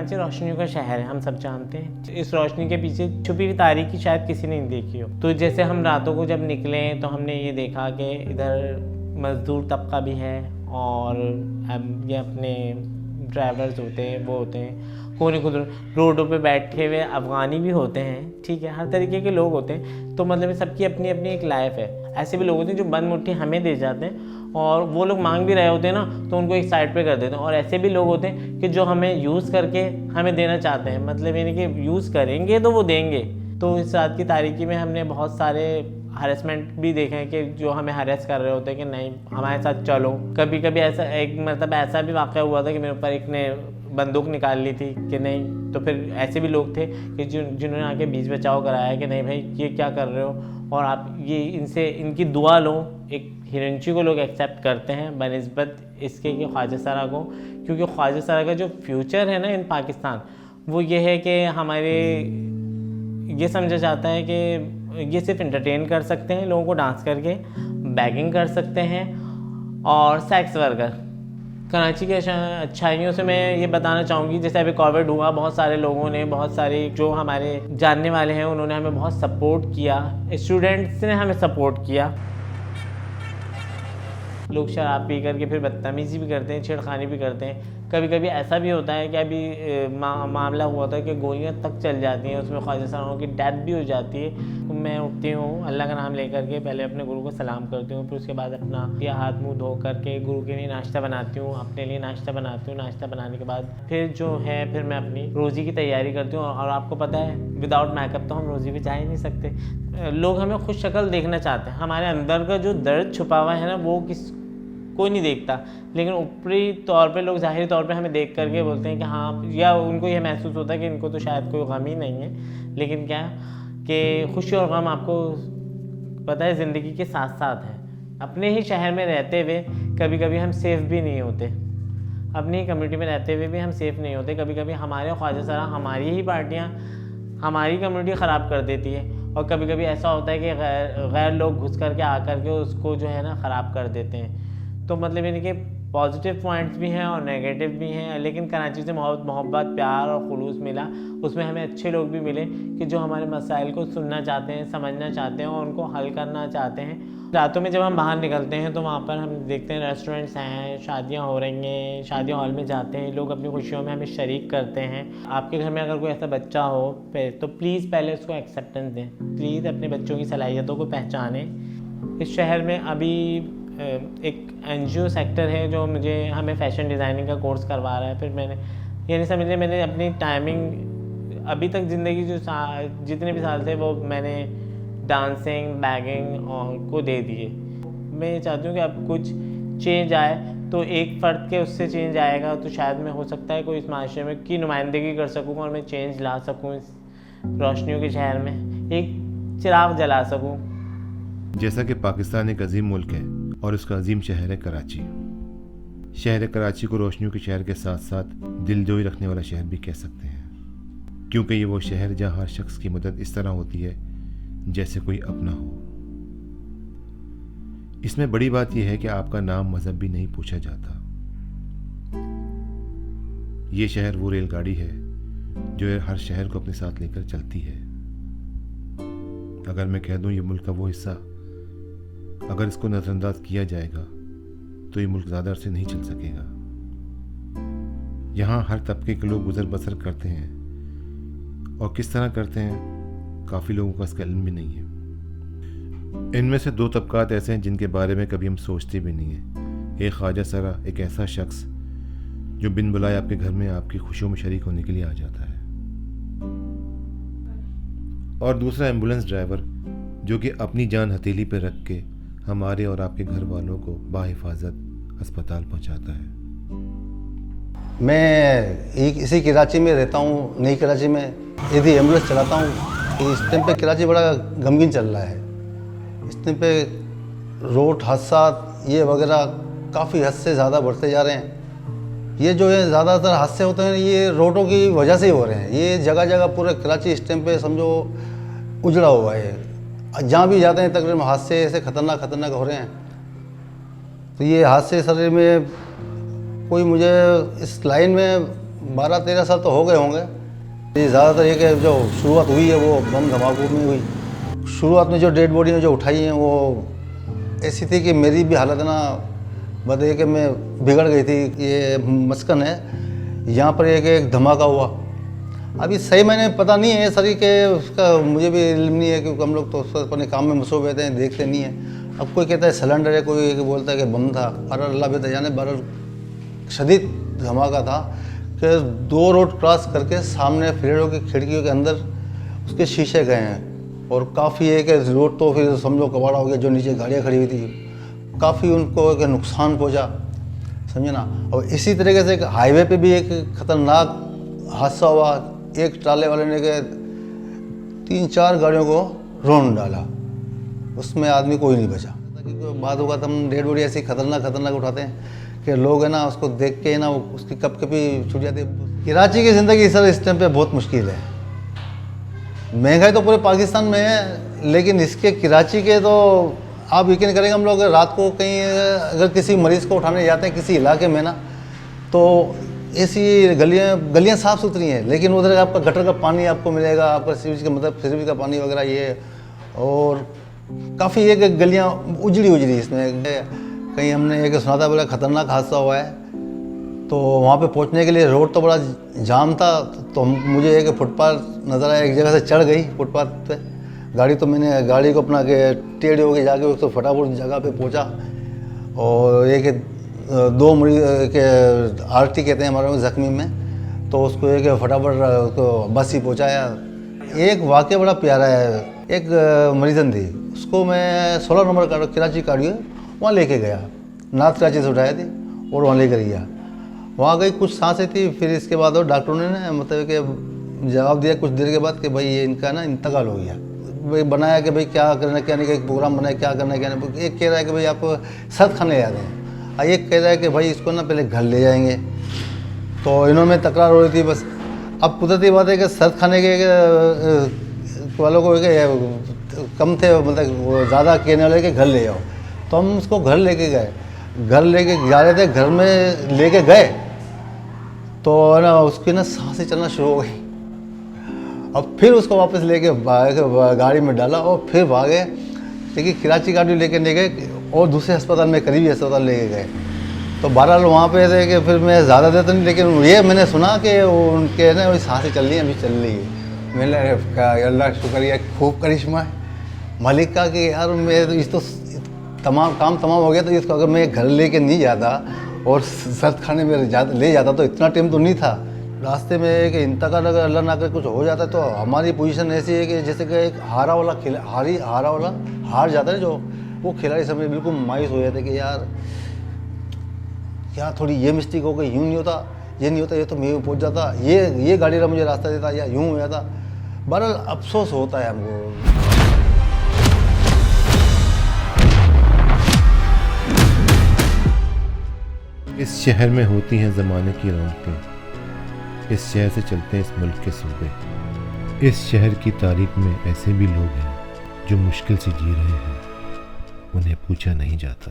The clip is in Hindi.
कराची रोशनियों का शहर है, हम सब जानते हैं। इस रोशनी के पीछे छुपी हुई तारीकी शायद किसी ने नहीं देखी हो। तो जैसे हम रातों को जब निकले तो हमने ये देखा कि इधर मज़दूर तबका भी है और ये अपने ड्राइवर्स होते हैं, वो होते हैं, कोने खुद रोडों पे बैठे हुए अफ़गानी भी होते हैं, ठीक है, हर तरीके के लोग होते हैं। तो मतलब सबकी अपनी अपनी एक लाइफ है। ऐसे भी लोग होते हैं जो बंद मुट्ठी हमें दे जाते हैं और वो लोग मांग भी रहे होते हैं ना, तो उनको एक साइड पे कर देते हैं। और ऐसे भी लोग होते हैं कि जो हमें यूज़ करके हमें देना चाहते हैं, मतलब यानी कि यूज़ करेंगे तो वो देंगे। तो इस रात की तारीकी में हमने बहुत सारे हरेसमेंट भी देखे हैं कि जो हमें हरेस कर रहे होते हैं कि नहीं हमारे साथ चलो। कभी कभी ऐसा एक मतलब ऐसा भी वाक़या हुआ था कि मेरे ऊपर एक ने बंदूक निकाल ली थी कि नहीं। तो फिर ऐसे भी लोग थे कि जिन्होंने आके बीच बचाव कराया कि नहीं भाई ये क्या कर रहे हो और आप ये इनसे इनकी दुआ लो। एक हिरंची को लोग एक्सेप्ट करते हैं बनिस्बत इसके कि ख्वाजा सरा को, क्योंकि ख्वाजा सरा का जो फ्यूचर है ना इन पाकिस्तान, वो ये है कि हमारे ये समझा जाता है कि ये सिर्फ एंटरटेन कर सकते हैं लोगों को डांस करके, बैगिंग कर सकते हैं और सेक्स वर्कर। कराची के अच्छाइयों से मैं ये बताना चाहूँगी, जैसे अभी कोविड हुआ, बहुत सारे लोगों ने, बहुत सारे जो हमारे जानने वाले हैं उन्होंने हमें बहुत सपोर्ट किया, स्टूडेंट्स ने हमें सपोर्ट किया। लोग शराब पी करके फिर बदतमीज़ी भी करते हैं, छेड़खानी भी करते हैं। कभी कभी ऐसा भी होता है कि अभी मामला हुआ था कि गोलियां तक चल जाती हैं, उसमें ख्वाजा सराओं की डेथ भी हो जाती है। तो मैं उठती हूँ अल्लाह का नाम लेकर के, पहले अपने गुरु को सलाम करती हूँ, फिर उसके बाद अपना या हाथ मुँह धो करके गुरु के लिए नाश्ता बनाती हूँ, अपने लिए नाश्ता बनाती हूँ। नाश्ता बनाने के बाद फिर जो है फिर मैं अपनी रोज़ी की तैयारी करती हूँ। और आपको पता है विदाउट मेकअप तो हम रोज़ी भी जा ही नहीं सकते। लोग हमें खुश शक्ल देखना चाहते हैं, हमारे अंदर का जो दर्द छुपा हुआ है ना वो कोई नहीं देखता, लेकिन ऊपरी तौर पे लोग ज़ाहिरी तौर पे हमें देख करके बोलते हैं कि हाँ, या उनको यह महसूस होता है कि इनको तो शायद कोई गम ही नहीं है। लेकिन क्या कि खुशी और गम आपको पता है ज़िंदगी के साथ साथ है। अपने ही शहर में रहते हुए कभी कभी हम सेफ़ भी नहीं होते, अपनी कम्युनिटी में रहते हुए भी हम सेफ़ नहीं होते। कभी कभी हमारे ख्वाजा सरा हमारी ही पार्टियाँ हमारी कम्युनिटी ख़राब कर देती है, और कभी कभी ऐसा होता है कि गैर लोग घुस करके आकर के उसको जो है ना ख़राब कर देते हैं। तो मतलब यानी कि पॉजिटिव पॉइंट्स भी हैं और नेगेटिव भी हैं। लेकिन कराची से मोहब्बत प्यार और खुलूस मिला, उसमें हमें अच्छे लोग भी मिले कि जो हमारे मसाइल को सुनना चाहते हैं, समझना चाहते हैं और उनको हल करना चाहते हैं। रातों में जब हम बाहर निकलते हैं तो वहाँ पर हम देखते हैं रेस्टोरेंट्स हैं, शादियाँ हो रही हैं, शादी हॉल में जाते हैं, लोग अपनी खुशियों में हमें शरीक करते हैं। आपके घर में अगर कोई ऐसा बच्चा हो तो प्लीज़ पहले उसको एक्सेप्टेंस दें, प्लीज़ अपने बच्चों की सलाहियतों को पहचानें। इस शहर में अभी एक NGO सेक्टर है जो हमें फ़ैशन डिज़ाइनिंग का कोर्स करवा रहा है। फिर मैंने ये नहीं समझ लिया, मैंने अपनी टाइमिंग अभी तक ज़िंदगी जो जितने भी साल थे वो मैंने डांसिंग बैगिंग को दे दिए। मैं ये चाहती हूँ कि अब कुछ चेंज आए, तो एक फ़र्द के उससे चेंज आएगा तो शायद मैं हो सकता है कोई इस माशरे में की नुमाइंदगी कर सकूँ और मैं चेंज ला सकूँ, इस रोशनियों के शहर में एक चिराग जला सकूँ। जैसा कि पाकिस्तान एक अजीम मुल्क है और उसका अजीम शहर है कराची। शहर कराची को रोशनियों के शहर के साथ साथ दिलजोई रखने वाला शहर भी कह सकते हैं, क्योंकि ये वो शहर जहाँ हर शख्स की मदद इस तरह होती है जैसे कोई अपना हो। इसमें बड़ी बात यह है कि आपका नाम मजहब भी नहीं पूछा जाता। ये शहर वो रेलगाड़ी है जो हर शहर को अपने साथ लेकर चलती है। अगर मैं कह दूं ये मुल्क का वो हिस्सा, अगर इसको नज़रअंदाज किया जाएगा तो ये मुल्क ज़्यादा अरसे नहीं चल सकेगा। यहाँ हर तबके के लोग गुजर बसर करते हैं, और किस तरह करते हैं काफ़ी लोगों का इसका इल्म भी नहीं है। इनमें से दो तबकात ऐसे हैं जिनके बारे में कभी हम सोचते भी नहीं हैं। एक ख्वाजा सरा, एक ऐसा शख्स जो बिन बुलाए आपके घर में आपकी खुशियों में शरीक होने के लिए आ जाता है, और दूसरा एम्बुलेंस ड्राइवर जो कि अपनी जान हथेली पर रख के हमारे और आपके घर वालों को बाहिफाजत अस्पताल पहुंचाता है। मैं इसी कराची में रहता हूँ, नई कराची में यदि एम्बुलेंस चलाता हूँ। इस टाइम पे कराची बड़ा गमगीन चल रहा है। इस टाइम पे रोड हादसा ये वगैरह काफ़ी हद से ज़्यादा बढ़ते जा रहे हैं। ये जो है ज़्यादातर हादसे होते हैं ये रोडों की वजह से ही हो रहे हैं। ये जगह जगह पूरे कराची इस टाइम पे समझो उजड़ा हुआ है। जहाँ भी जाते हैं तकरीबन हादसे ऐसे खतरनाक हो रहे हैं। तो ये हादसे सर में कोई मुझे इस लाइन में 12-13 साल तो हो गए होंगे। ये ज़्यादातर ये कि जो शुरुआत हुई है वो बम धमाकों में हुई। शुरुआत में जो डेड बॉडी जो उठाई हैं वो ऐसी थी कि मेरी भी हालत ना बता है कि मैं बिगड़ गई थी। ये मस्कन है, यहाँ पर एक धमाका हुआ। अभी सही मैंने पता नहीं है सर के उसका, मुझे भी इल्म नहीं है क्योंकि हम लोग तो अपने काम में मसरूफ रहते हैं, देखते नहीं हैं। अब कोई कहता है सिलेंडर है, कोई बोलता है कि बम था। और अल्लाह बेहतर जाने, बहरहाल शदीद धमाका था कि 2 रोड क्रॉस करके सामने फ्लेडों की खिड़कियों के अंदर उसके शीशे गए हैं। और काफ़ी एक रोड तो फिर समझो कबाड़ा हो गया, जो नीचे गाड़ियाँ खड़ी हुई थी काफ़ी उनको एक नुकसान पहुँचा, समझे ना। और इसी तरीके से एक हाईवे पे भी एक ख़तरनाक हादसा हुआ। एक ट्राले वाले ने के 3-4 गाड़ियों को रौंद डाला, उसमें आदमी कोई नहीं बचा। बात होगा तो हम डेड बॉडी ऐसी खतरनाक उठाते हैं कि लोग है ना उसको देख के ना उसकी कभी छूट जाती है। कराची की ज़िंदगी सर इस टाइम पे बहुत मुश्किल है। महंगाई तो पूरे पाकिस्तान में है, लेकिन इसके कराची के तो आप यकीन करेंगे, हम लोग रात को कहीं अगर किसी मरीज़ को उठाने जाते हैं किसी इलाके में ना, तो ऐसी गलियाँ साफ़ सुथरी हैं, लेकिन उधर आपका गटर का पानी आपको मिलेगा, आपका सीवेज का मतलब सीवेज का पानी वगैरह ये, और काफ़ी एक गलियाँ उजड़ी इसमें। कहीं हमने एक सुना था बड़ा ख़तरनाक हादसा हुआ है, तो वहाँ पे पहुँचने के लिए रोड तो बड़ा जाम था, तो मुझे एक फुटपाथ नज़र आया, एक जगह से चढ़ गई फुटपाथ पे गाड़ी, तो मैंने गाड़ी को अपना के टेढ़ी होके जाके तो फटाफट जगह पे पहुँचा। और एक 2 मरीज के आरटी कहते हैं हमारे ज़ख्मी में, तो उसको एक फटाफट उसको बस ही पहुँचाया। एक वाक़या बड़ा प्यारा है, एक मरीज़न थी, उसको मैं 16 नंबर का कराची कार्डियो वहाँ लेके गया, नॉर्थ कराची से उठाया थी और वहाँ लेकर गया। वहाँ गई, कुछ सांसें थी, फिर इसके बाद और डॉक्टरों ने मतलब कि जवाब दिया कुछ देर के बाद कि भाई ये इनका ना इंतकाल हो गया। भाई बनाया कि भाई क्या करना क्या नहीं, एक प्रोग्राम बनाया क्या करना क्या नहीं। एक कह रहा है कि भाई आप सख्त खाने ले जाते हैं, और एक कह रहा है कि भाई इसको ना पहले घर ले जाएंगे। तो इन्होंने तकरार हो रही थी बस। अब कुदरती बात है कि सख्त खाने के वालों को कम थे, मतलब वो ज़्यादा कहने वाले कि घर ले जाओ, तो हम उसको घर लेके गए। घर लेके जा रहे थे, घर में लेके गए तो ना उसकी ना सांसें चलना शुरू हो गई। अब फिर उसको वापस लेके गाड़ी में डाला और फिर भागे, लेकिन कराची गाड़ी लेके नहीं गए और दूसरे अस्पताल में, करीबी अस्पताल लेके गए। तो बहरहाल वहाँ पे थे कि फिर मैं ज़्यादा देता नहीं, लेकिन ये मैंने सुना कि उनके ना वही सांसें चल रही हैं, अभी चल रही है। मैंने कहा अल्लाह शुक्रिया, खूब करिश्मा है मालिक का कि यार मैं तो इस तो तमाम काम तमाम हो गया, तो इसको अगर मैं घर लेके नहीं जाता और सख्त खाने में ले जाता तो इतना टाइम तो नहीं था। रास्ते में एक इंतकाल अगर अल्लाह ना करे कुछ हो जाता तो हमारी पोजीशन ऐसी है कि जैसे कि एक हारा वाला हार जाता है जो, वो खिलाड़ी समय बिल्कुल मायूस हो जाते कि यार क्या थोड़ी ये मिस्टेक हो गई, यूँ नहीं होता, ये नहीं होता, ये तो मैं पहुँच जाता, ये गाड़ी वाला मुझे रास्ता देता, या यूँ हो जाता। बहरहाल अफसोस होता है हमको। इस शहर में होती हैं ज़माने की रौनकें, इस शहर से चलते हैं इस मुल्क के सूबे। इस शहर की तारीख में ऐसे भी लोग हैं जो मुश्किल से जी रहे हैं, उन्हें पूछा नहीं जाता।